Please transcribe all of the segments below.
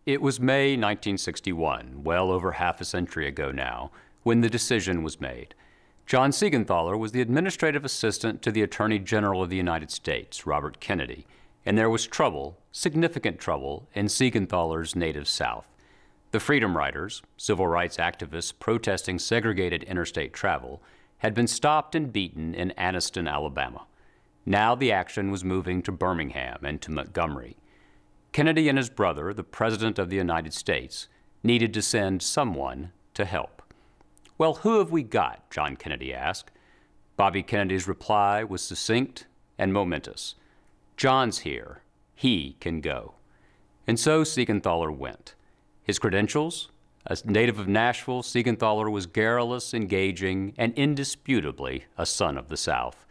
It was May 1961, well over half a century ago now, when the decision was made. John Seigenthaler was the administrative assistant to the Attorney General of the United States, Robert Kennedy, and there was trouble, significant trouble, in Seigenthaler's native South. The Freedom Riders, civil rights activists protesting segregated interstate travel, had been stopped and beaten in Anniston, Alabama. Now the action was moving to Birmingham and to Montgomery. Kennedy and his brother, the President of the United States, needed to send someone to help. "Well, who have we got?" John Kennedy asked. Bobby Kennedy's reply was succinct and momentous. "John's here. He can go." And so Seigenthaler went. His credentials? As native of Nashville, Seigenthaler was garrulous, engaging, and indisputably a son of the South.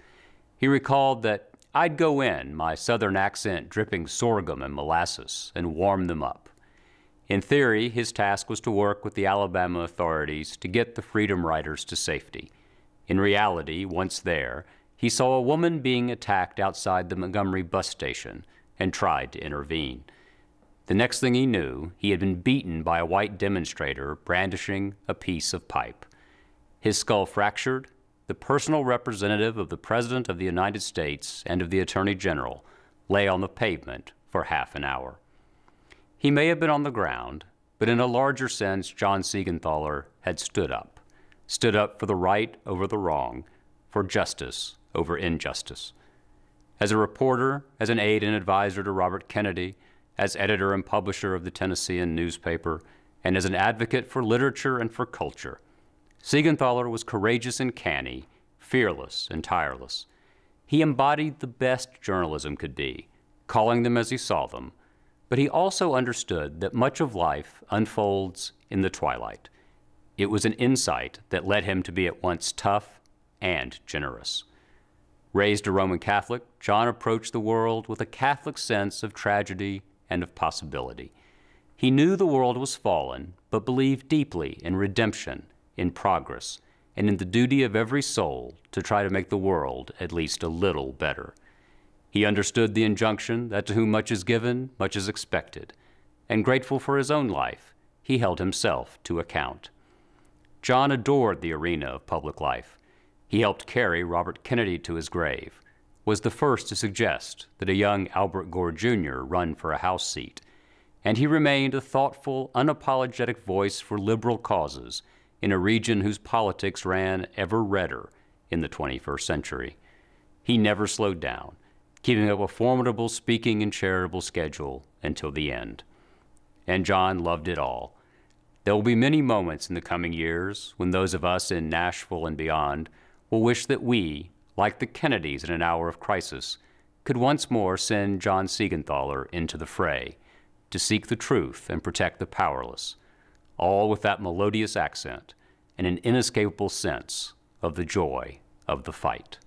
He recalled that, "I'd go in, my Southern accent dripping sorghum and molasses, and warm them up." In theory, his task was to work with the Alabama authorities to get the Freedom Riders to safety. In reality, once there, he saw a woman being attacked outside the Montgomery bus station and tried to intervene. The next thing he knew, he had been beaten by a white demonstrator brandishing a piece of pipe. His skull fractured, the personal representative of the President of the United States and of the Attorney General lay on the pavement for half an hour. He may have been on the ground, but in a larger sense, John Seigenthaler had stood up for the right over the wrong, for justice over injustice. As a reporter, as an aide and advisor to Robert Kennedy, as editor and publisher of the Tennessean newspaper, and as an advocate for literature and for culture, Seigenthaler was courageous and canny, fearless and tireless. He embodied the best journalism could be, calling them as he saw them, but he also understood that much of life unfolds in the twilight. It was an insight that led him to be at once tough and generous. Raised a Roman Catholic, John approached the world with a Catholic sense of tragedy and of possibility. He knew the world was fallen, but believed deeply in redemption, in progress, and in the duty of every soul to try to make the world at least a little better. He understood the injunction that to whom much is given, much is expected, and grateful for his own life, he held himself to account. John adored the arena of public life. He helped carry Robert Kennedy to his grave, was the first to suggest that a young Albert Gore Jr. run for a House seat, and he remained a thoughtful, unapologetic voice for liberal causes in a region whose politics ran ever redder in the 21st century. He never slowed down, keeping up a formidable speaking and charitable schedule until the end. And John loved it all. There will be many moments in the coming years when those of us in Nashville and beyond will wish that we, like the Kennedys in an hour of crisis, could once more send John Seigenthaler into the fray to seek the truth and protect the powerless, all with that melodious accent and an inescapable sense of the joy of the fight.